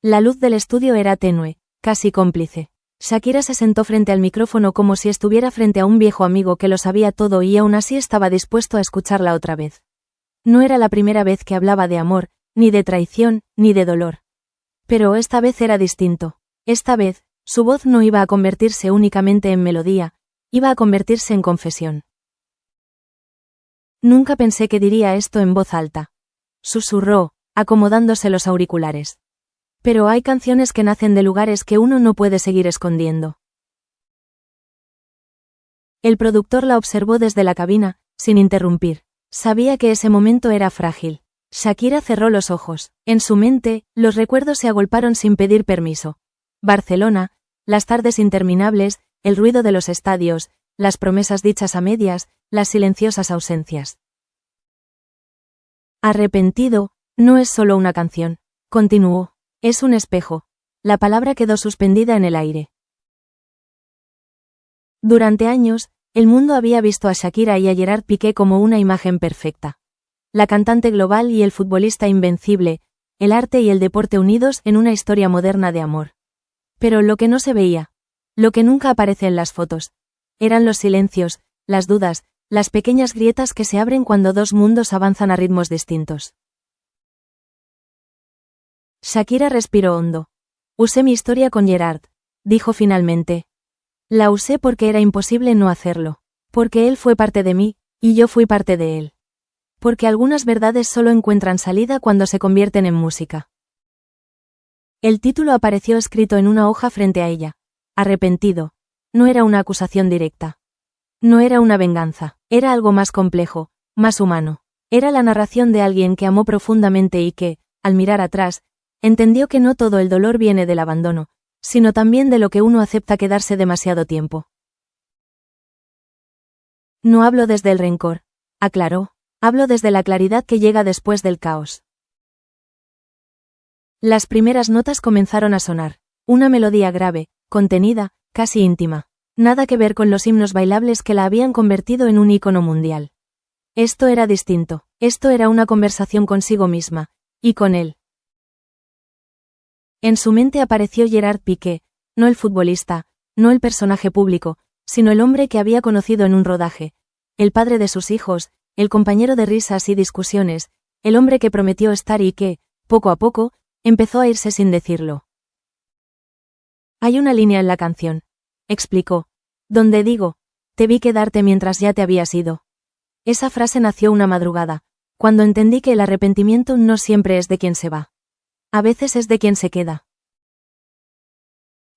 La luz del estudio era tenue, casi cómplice. Shakira se sentó frente al micrófono como si estuviera frente a un viejo amigo que lo sabía todo y aún así estaba dispuesto a escucharla otra vez. No era la primera vez que hablaba de amor, ni de traición, ni de dolor. Pero esta vez era distinto. Esta vez, su voz no iba a convertirse únicamente en melodía, iba a convertirse en confesión. Nunca pensé que diría esto en voz alta. Susurró, acomodándose los auriculares. Pero hay canciones que nacen de lugares que uno no puede seguir escondiendo. El productor la observó desde la cabina, sin interrumpir. Sabía que ese momento era frágil. Shakira cerró los ojos. En su mente, los recuerdos se agolparon sin pedir permiso. Barcelona, las tardes interminables, el ruido de los estadios, las promesas dichas a medias, las silenciosas ausencias. Arrepentido, no es solo una canción, continuó. Es un espejo. La palabra quedó suspendida en el aire. Durante años, el mundo había visto a Shakira y a Gerard Piqué como una imagen perfecta. La cantante global y el futbolista invencible, el arte y el deporte unidos en una historia moderna de amor. Pero lo que no se veía, lo que nunca aparece en las fotos, eran los silencios, las dudas, las pequeñas grietas que se abren cuando dos mundos avanzan a ritmos distintos. Shakira respiró hondo. Usé mi historia con Gerard, dijo finalmente. La usé porque era imposible no hacerlo, porque él fue parte de mí, y yo fui parte de él. Porque algunas verdades solo encuentran salida cuando se convierten en música. El título apareció escrito en una hoja frente a ella. Arrepentido. No era una acusación directa. No era una venganza, era algo más complejo, más humano. Era la narración de alguien que amó profundamente y que, al mirar atrás, entendió que no todo el dolor viene del abandono, sino también de lo que uno acepta quedarse demasiado tiempo. No hablo desde el rencor, aclaró, hablo desde la claridad que llega después del caos. Las primeras notas comenzaron a sonar, una melodía grave, contenida, casi íntima, nada que ver con los himnos bailables que la habían convertido en un ícono mundial. Esto era distinto, esto era una conversación consigo misma, y con él. En su mente apareció Gerard Piqué, no el futbolista, no el personaje público, sino el hombre que había conocido en un rodaje, el padre de sus hijos, el compañero de risas y discusiones, el hombre que prometió estar y que, poco a poco, empezó a irse sin decirlo. Hay una línea en la canción, explicó, donde digo, te vi quedarte mientras ya te habías ido. Esa frase nació una madrugada, cuando entendí que el arrepentimiento no siempre es de quien se va. A veces es de quien se queda.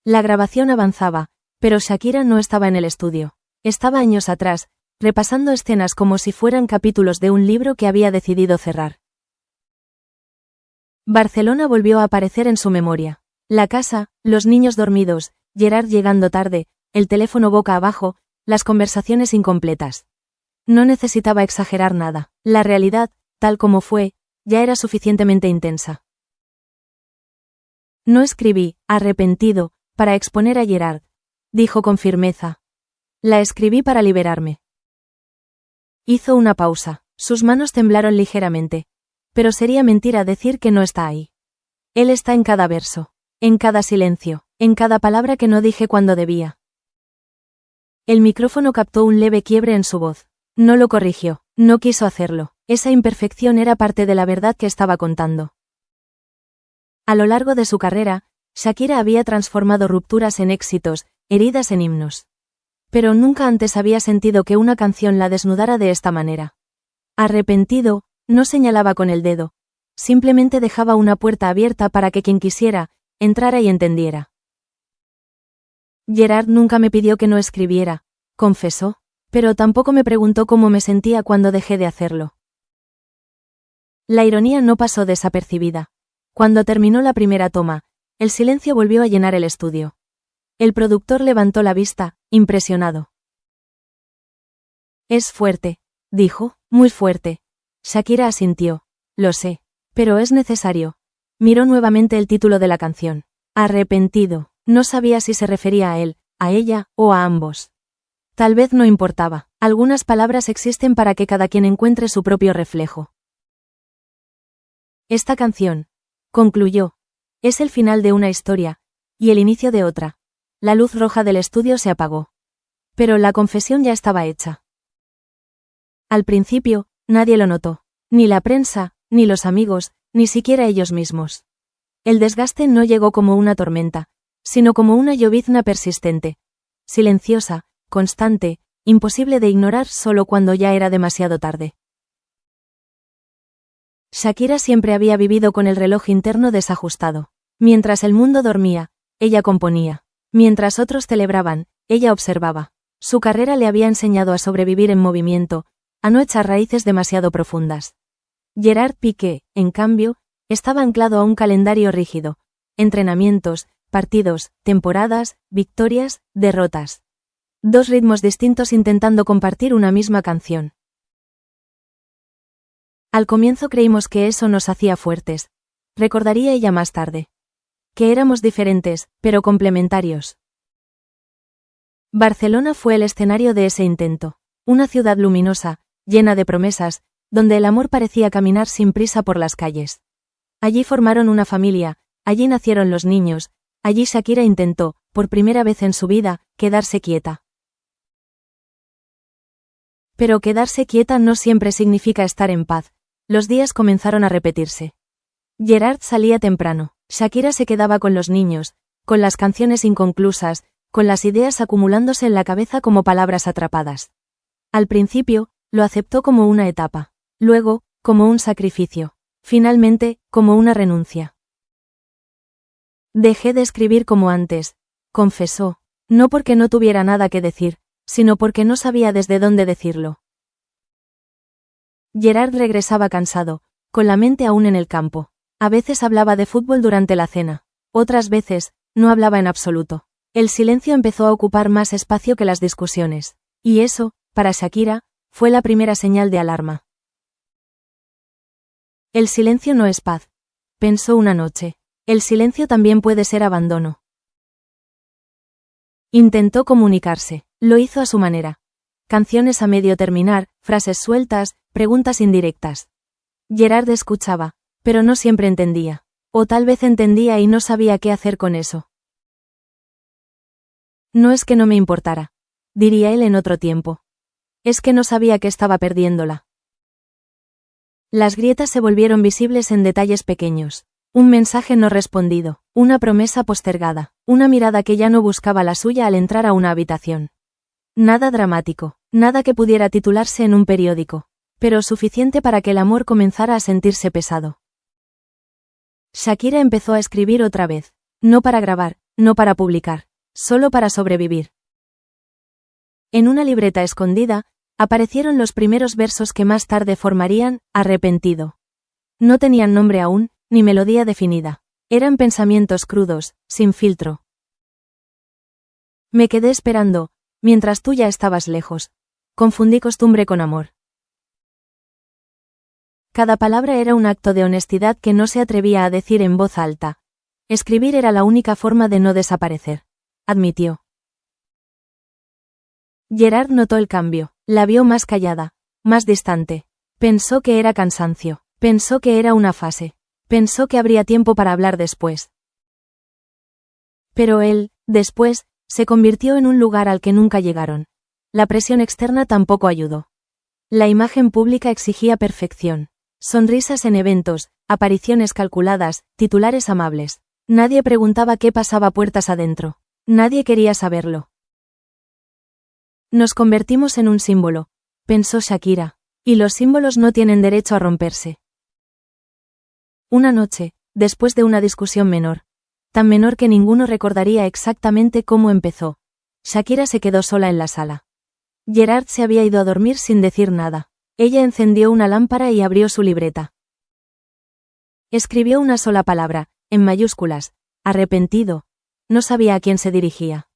La grabación avanzaba, pero Shakira no estaba en el estudio. Estaba años atrás, repasando escenas como si fueran capítulos de un libro que había decidido cerrar. Barcelona volvió a aparecer en su memoria. La casa, los niños dormidos, Gerard llegando tarde, el teléfono boca abajo, las conversaciones incompletas. No necesitaba exagerar nada. La realidad, tal como fue, ya era suficientemente intensa. No escribí, arrepentido, para exponer a Gerard, dijo con firmeza. La escribí para liberarme. Hizo una pausa, sus manos temblaron ligeramente. Pero sería mentira decir que no está ahí. Él está en cada verso, en cada silencio, en cada palabra que no dije cuando debía. El micrófono captó un leve quiebre en su voz. No lo corrigió, no quiso hacerlo. Esa imperfección era parte de la verdad que estaba contando. A lo largo de su carrera, Shakira había transformado rupturas en éxitos, heridas en himnos. Pero nunca antes había sentido que una canción la desnudara de esta manera. Arrepentido, no señalaba con el dedo. Simplemente dejaba una puerta abierta para que quien quisiera, entrara y entendiera. Gerard nunca me pidió que no escribiera, confesó, pero tampoco me preguntó cómo me sentía cuando dejé de hacerlo. La ironía no pasó desapercibida. Cuando terminó la primera toma, el silencio volvió a llenar el estudio. El productor levantó la vista, impresionado. Es fuerte, dijo, muy fuerte. Shakira asintió. Lo sé. Pero es necesario. Miró nuevamente el título de la canción. Arrepentido. No sabía si se refería a él, a ella, o a ambos. Tal vez no importaba. Algunas palabras existen para que cada quien encuentre su propio reflejo. Esta canción, concluyó, Es el final de una historia, y el inicio de otra. La luz roja del estudio se apagó. Pero la confesión ya estaba hecha. Al principio, nadie lo notó. Ni la prensa, ni los amigos, ni siquiera ellos mismos. El desgaste no llegó como una tormenta, sino como una llovizna persistente. Silenciosa, constante, imposible de ignorar solo cuando ya era demasiado tarde. Shakira siempre había vivido con el reloj interno desajustado. Mientras el mundo dormía, ella componía. Mientras otros celebraban, ella observaba. Su carrera le había enseñado a sobrevivir en movimiento, a no echar raíces demasiado profundas. Gerard Piqué, en cambio, estaba anclado a un calendario rígido. Entrenamientos, partidos, temporadas, victorias, derrotas. Dos ritmos distintos intentando compartir una misma canción. Al comienzo creímos que eso nos hacía fuertes. Recordaría ella más tarde. Que éramos diferentes, pero complementarios. Barcelona fue el escenario de ese intento. Una ciudad luminosa, llena de promesas, donde el amor parecía caminar sin prisa por las calles. Allí formaron una familia, allí nacieron los niños, allí Shakira intentó, por primera vez en su vida, quedarse quieta. Pero quedarse quieta no siempre significa estar en paz. Los días comenzaron a repetirse. Gerard salía temprano, Shakira se quedaba con los niños, con las canciones inconclusas, con las ideas acumulándose en la cabeza como palabras atrapadas. Al principio, lo aceptó como una etapa, luego, como un sacrificio, finalmente, como una renuncia. Dejé de escribir como antes, confesó, no porque no tuviera nada que decir, sino porque no sabía desde dónde decirlo. Gerard regresaba cansado, con la mente aún en el campo. A veces hablaba de fútbol durante la cena, otras veces, no hablaba en absoluto. El silencio empezó a ocupar más espacio que las discusiones. Y eso, para Shakira, fue la primera señal de alarma. El silencio no es paz, pensó una noche. El silencio también puede ser abandono. Intentó comunicarse, lo hizo a su manera. Canciones a medio terminar, frases sueltas, preguntas indirectas. Gerard escuchaba, pero no siempre entendía. O tal vez entendía y no sabía qué hacer con eso. No es que no me importara, diría él en otro tiempo. Es que no sabía que estaba perdiéndola. Las grietas se volvieron visibles en detalles pequeños. Un mensaje no respondido, una promesa postergada, una mirada que ya no buscaba la suya al entrar a una habitación. Nada dramático, nada que pudiera titularse en un periódico, pero suficiente para que el amor comenzara a sentirse pesado. Shakira empezó a escribir otra vez, no para grabar, no para publicar, solo para sobrevivir. En una libreta escondida, aparecieron los primeros versos que más tarde formarían Arrepentido. No tenían nombre aún, ni melodía definida. Eran pensamientos crudos, sin filtro. Me quedé esperando, mientras tú ya estabas lejos. Confundí costumbre con amor. Cada palabra era un acto de honestidad que no se atrevía a decir en voz alta. Escribir era la única forma de no desaparecer, admitió. Gerard notó el cambio, la vio más callada, más distante. Pensó que era cansancio, pensó que era una fase. Pensó que habría tiempo para hablar después. Pero él, después, se convirtió en un lugar al que nunca llegaron. La presión externa tampoco ayudó. La imagen pública exigía perfección. Sonrisas en eventos, apariciones calculadas, titulares amables. Nadie preguntaba qué pasaba puertas adentro. Nadie quería saberlo. Nos convertimos en un símbolo, pensó Shakira. Y los símbolos no tienen derecho a romperse. Una noche, después de una discusión menor, tan menor que ninguno recordaría exactamente cómo empezó, Shakira se quedó sola en la sala. Gerard se había ido a dormir sin decir nada. Ella encendió una lámpara y abrió su libreta. Escribió una sola palabra, en mayúsculas, arrepentido. No sabía a quién se dirigía.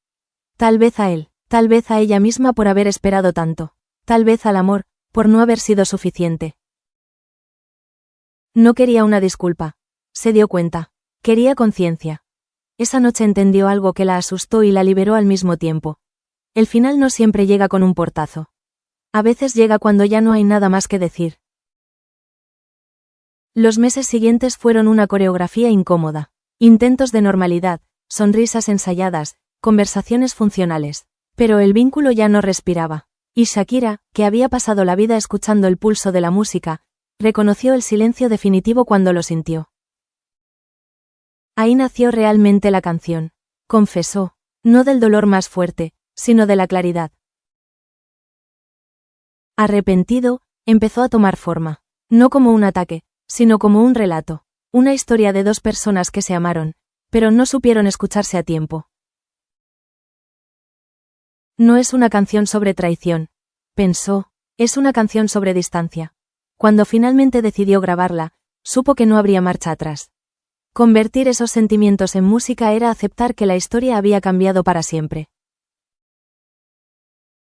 Tal vez a él, tal vez a ella misma por haber esperado tanto, tal vez al amor, por no haber sido suficiente. No quería una disculpa. Se dio cuenta. Quería conciencia. Esa noche entendió algo que la asustó y la liberó al mismo tiempo. El final no siempre llega con un portazo. A veces llega cuando ya no hay nada más que decir. Los meses siguientes fueron una coreografía incómoda. Intentos de normalidad, sonrisas ensayadas, conversaciones funcionales. Pero el vínculo ya no respiraba. Y Shakira, que había pasado la vida escuchando el pulso de la música, reconoció el silencio definitivo cuando lo sintió. Ahí nació realmente la canción. Confesó, no del dolor más fuerte, sino de la claridad. Arrepentido, empezó a tomar forma. No como un ataque, sino como un relato. Una historia de dos personas que se amaron, pero no supieron escucharse a tiempo. No es una canción sobre traición, pensó, es una canción sobre distancia. Cuando finalmente decidió grabarla, supo que no habría marcha atrás. Convertir esos sentimientos en música era aceptar que la historia había cambiado para siempre.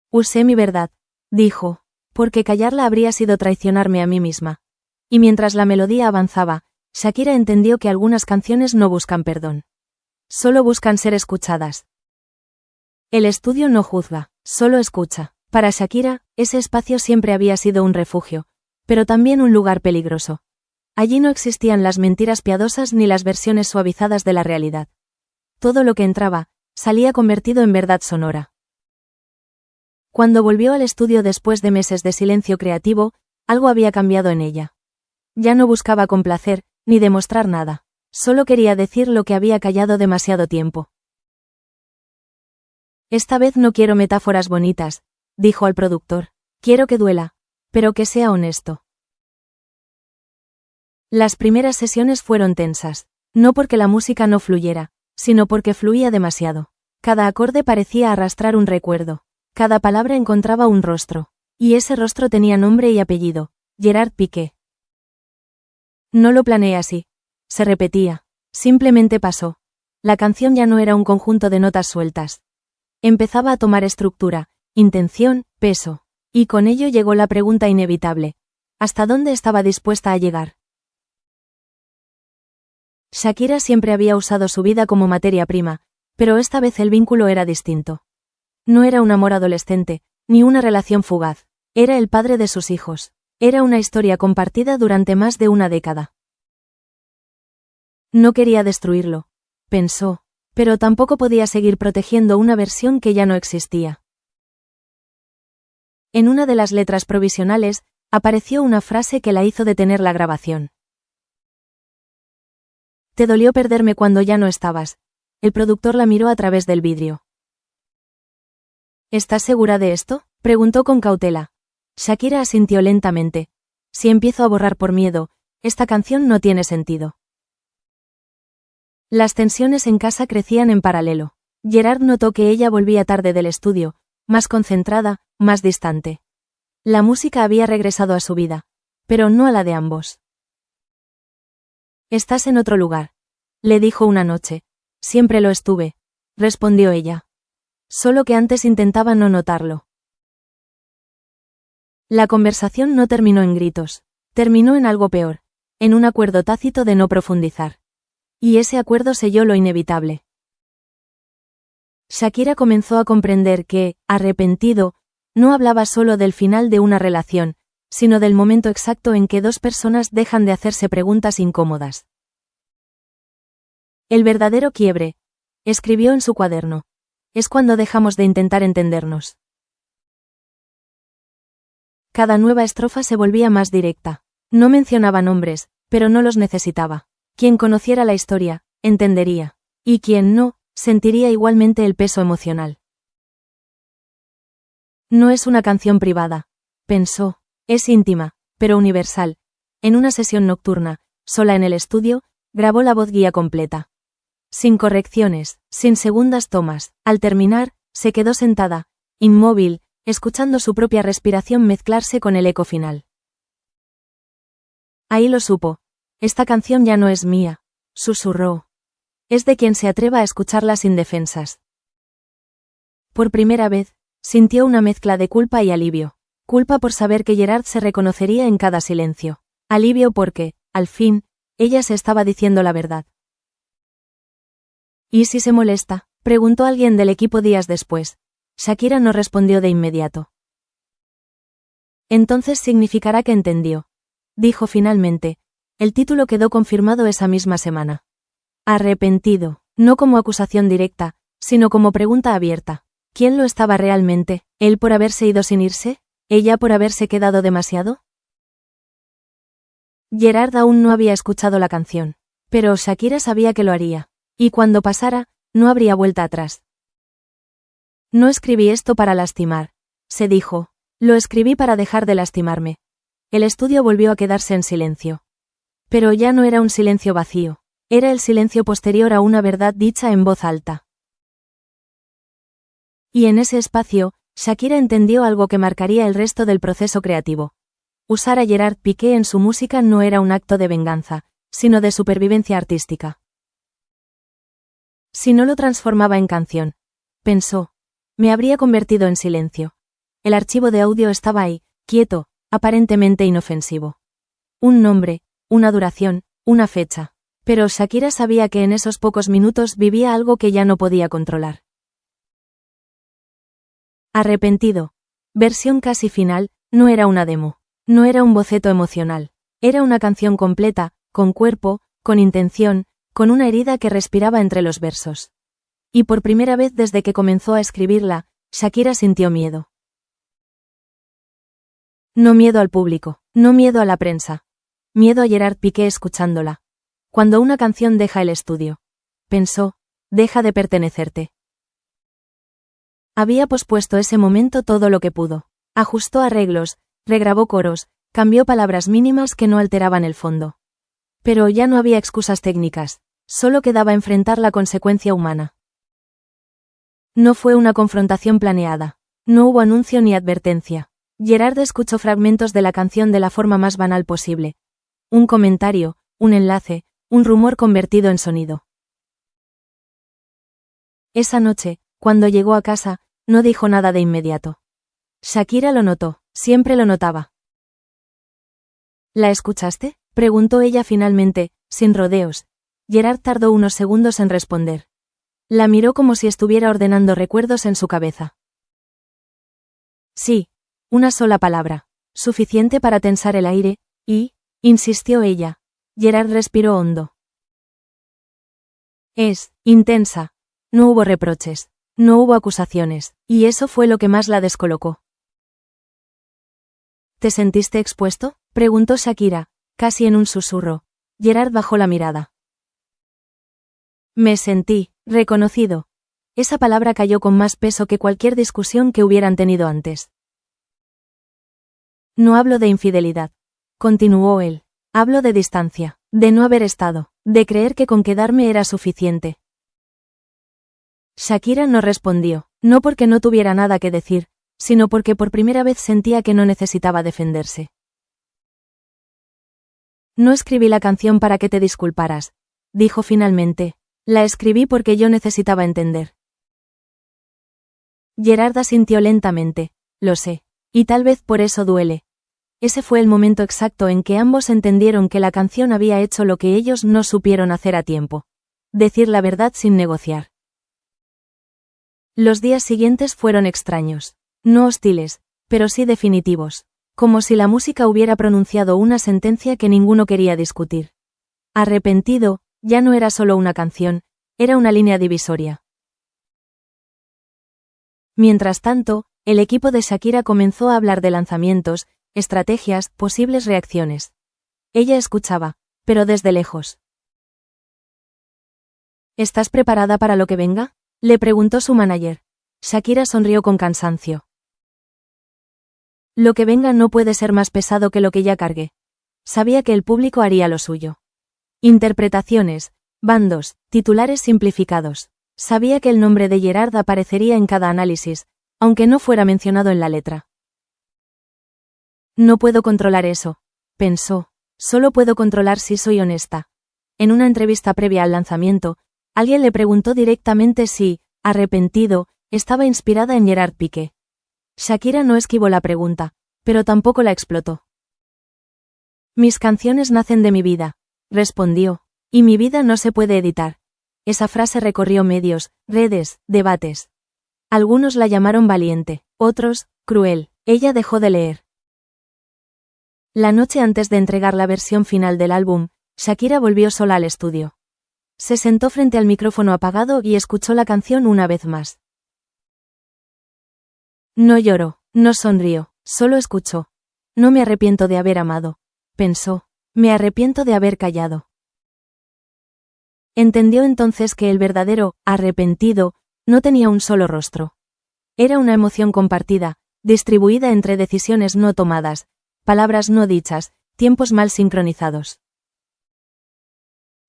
Usé mi verdad, dijo, porque callarla habría sido traicionarme a mí misma. Y mientras la melodía avanzaba, Shakira entendió que algunas canciones no buscan perdón. Solo buscan ser escuchadas. El estudio no juzga, solo escucha. Para Shakira, ese espacio siempre había sido un refugio, pero también un lugar peligroso. Allí no existían las mentiras piadosas ni las versiones suavizadas de la realidad. Todo lo que entraba, salía convertido en verdad sonora. Cuando volvió al estudio después de meses de silencio creativo, algo había cambiado en ella. Ya no buscaba complacer, ni demostrar nada. Solo quería decir lo que había callado demasiado tiempo. Esta vez no quiero metáforas bonitas, dijo al productor. Quiero que duela, pero que sea honesto. Las primeras sesiones fueron tensas, no porque la música no fluyera, sino porque fluía demasiado. Cada acorde parecía arrastrar un recuerdo, cada palabra encontraba un rostro, y ese rostro tenía nombre y apellido, Gerard Piqué. No lo planeé así, se repetía, simplemente pasó. La canción ya no era un conjunto de notas sueltas. Empezaba a tomar estructura, intención, peso, y con ello llegó la pregunta inevitable: ¿hasta dónde estaba dispuesta a llegar? Shakira siempre había usado su vida como materia prima, pero esta vez el vínculo era distinto. No era un amor adolescente, ni una relación fugaz, era el padre de sus hijos. Era una historia compartida durante más de una década. No quería destruirlo, pensó, pero tampoco podía seguir protegiendo una versión que ya no existía. En una de las letras provisionales, apareció una frase que la hizo detener la grabación. «Te dolió perderme cuando ya no estabas». El productor la miró a través del vidrio. «¿Estás segura de esto?», preguntó con cautela. Shakira asintió lentamente. «Si empiezo a borrar por miedo, esta canción no tiene sentido». Las tensiones en casa crecían en paralelo. Gerard notó que ella volvía tarde del estudio, más concentrada, más distante. La música había regresado a su vida, pero no a la de ambos. «Estás en otro lugar», le dijo una noche. «Siempre lo estuve», respondió ella. Solo que antes intentaba no notarlo. La conversación no terminó en gritos, terminó en algo peor, en un acuerdo tácito de no profundizar. Y ese acuerdo selló lo inevitable. Shakira comenzó a comprender que, arrepentido, no hablaba solo del final de una relación, sino del momento exacto en que dos personas dejan de hacerse preguntas incómodas. El verdadero quiebre, escribió en su cuaderno, es cuando dejamos de intentar entendernos. Cada nueva estrofa se volvía más directa. No mencionaba nombres, pero no los necesitaba. Quien conociera la historia, entendería. Y quien no, sentiría igualmente el peso emocional. No es una canción privada, pensó. Es íntima, pero universal. En una sesión nocturna, sola en el estudio, grabó la voz guía completa. Sin correcciones, sin segundas tomas. Al terminar, se quedó sentada, inmóvil, escuchando su propia respiración mezclarse con el eco final. Ahí lo supo. Esta canción ya no es mía, susurró. Es de quien se atreva a escucharla sin defensas. Por primera vez, sintió una mezcla de culpa y alivio. Culpa por saber que Gerard se reconocería en cada silencio. Alivio porque, al fin, ella se estaba diciendo la verdad. ¿Y si se molesta?, preguntó alguien del equipo días después. Shakira no respondió de inmediato. Entonces significará que entendió, dijo finalmente. El título quedó confirmado esa misma semana. Arrepentido, no como acusación directa, sino como pregunta abierta. ¿Quién lo estaba realmente? ¿Él por haberse ido sin irse? ¿Ella por haberse quedado demasiado? Gerard aún no había escuchado la canción. Pero Shakira sabía que lo haría. Y cuando pasara, no habría vuelta atrás. No escribí esto para lastimar, se dijo. Lo escribí para dejar de lastimarme. El estudio volvió a quedarse en silencio. Pero ya no era un silencio vacío. Era el silencio posterior a una verdad dicha en voz alta. Y en ese espacio, Shakira entendió algo que marcaría el resto del proceso creativo. Usar a Gerard Piqué en su música no era un acto de venganza, sino de supervivencia artística. Si no lo transformaba en canción, pensó, me habría convertido en silencio. El archivo de audio estaba ahí, quieto, aparentemente inofensivo. Un nombre, una duración, una fecha. Pero Shakira sabía que en esos pocos minutos vivía algo que ya no podía controlar. Arrepentido. Versión casi final, no era una demo. No era un boceto emocional. Era una canción completa, con cuerpo, con intención, con una herida que respiraba entre los versos. Y por primera vez desde que comenzó a escribirla, Shakira sintió miedo. No miedo al público, no miedo a la prensa. Miedo a Gerard Piqué escuchándola. Cuando una canción deja el estudio, pensó, deja de pertenecerte. Había pospuesto ese momento todo lo que pudo. Ajustó arreglos, regrabó coros, cambió palabras mínimas que no alteraban el fondo. Pero ya no había excusas técnicas, solo quedaba enfrentar la consecuencia humana. No fue una confrontación planeada. No hubo anuncio ni advertencia. Gerard escuchó fragmentos de la canción de la forma más banal posible. Un comentario, un enlace, un rumor convertido en sonido. Esa noche, cuando llegó a casa, no dijo nada de inmediato. Shakira lo notó, siempre lo notaba. ¿La escuchaste?, preguntó ella finalmente, sin rodeos. Gerard tardó unos segundos en responder. La miró como si estuviera ordenando recuerdos en su cabeza. Sí, una sola palabra, suficiente para tensar el aire, insistió ella. Gerard respiró hondo. Es intensa. No hubo reproches, no hubo acusaciones, y eso fue lo que más la descolocó. ¿Te sentiste expuesto?, preguntó Shakira, casi en un susurro. Gerard bajó la mirada. Me sentí reconocido. Esa palabra cayó con más peso que cualquier discusión que hubieran tenido antes. No hablo de infidelidad, continuó él. Hablo de distancia, de no haber estado, de creer que con quedarme era suficiente. Shakira no respondió, no porque no tuviera nada que decir, sino porque por primera vez sentía que no necesitaba defenderse. No escribí la canción para que te disculparas, dijo finalmente. La escribí porque yo necesitaba entender. Gerard asintió lentamente. Lo sé. Y tal vez por eso duele. Ese fue el momento exacto en que ambos entendieron que la canción había hecho lo que ellos no supieron hacer a tiempo. Decir la verdad sin negociar. Los días siguientes fueron extraños. No hostiles, pero sí definitivos. Como si la música hubiera pronunciado una sentencia que ninguno quería discutir. Arrepentido, ya no era solo una canción, era una línea divisoria. Mientras tanto, el equipo de Shakira comenzó a hablar de lanzamientos, estrategias, posibles reacciones. Ella escuchaba, pero desde lejos. ¿Estás preparada para lo que venga?, le preguntó su manager. Shakira sonrió con cansancio. Lo que venga no puede ser más pesado que lo que ya cargué. Sabía que el público haría lo suyo. Interpretaciones, bandos, titulares simplificados. Sabía que el nombre de Gerard aparecería en cada análisis, aunque no fuera mencionado en la letra. No puedo controlar eso, pensó. Solo puedo controlar si soy honesta. En una entrevista previa al lanzamiento, alguien le preguntó directamente si, arrepentido, estaba inspirada en Gerard Piqué. Shakira no esquivó la pregunta, pero tampoco la explotó. Mis canciones nacen de mi vida, respondió, y mi vida no se puede editar. Esa frase recorrió medios, redes, debates. Algunos la llamaron valiente, otros, cruel. Ella dejó de leer. La noche antes de entregar la versión final del álbum, Shakira volvió sola al estudio. Se sentó frente al micrófono apagado y escuchó la canción una vez más. No lloró, no sonrió, solo escuchó. No me arrepiento de haber amado, pensó. Me arrepiento de haber callado. Entendió entonces que el verdadero arrepentido no tenía un solo rostro. Era una emoción compartida, distribuida entre decisiones no tomadas, palabras no dichas, tiempos mal sincronizados.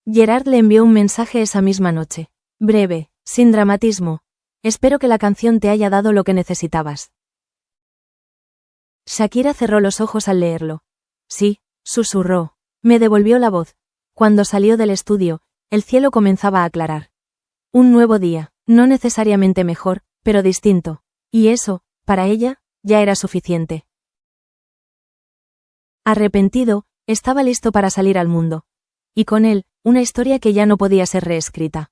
Gerard le envió un mensaje esa misma noche. Breve, sin dramatismo. Espero que la canción te haya dado lo que necesitabas. Shakira cerró los ojos al leerlo. Sí, susurró. Me devolvió la voz. Cuando salió del estudio, el cielo comenzaba a aclarar. Un nuevo día, no necesariamente mejor, pero distinto. Y eso, para ella, ya era suficiente. Arrepentido, estaba listo para salir al mundo. Y con él, una historia que ya no podía ser reescrita.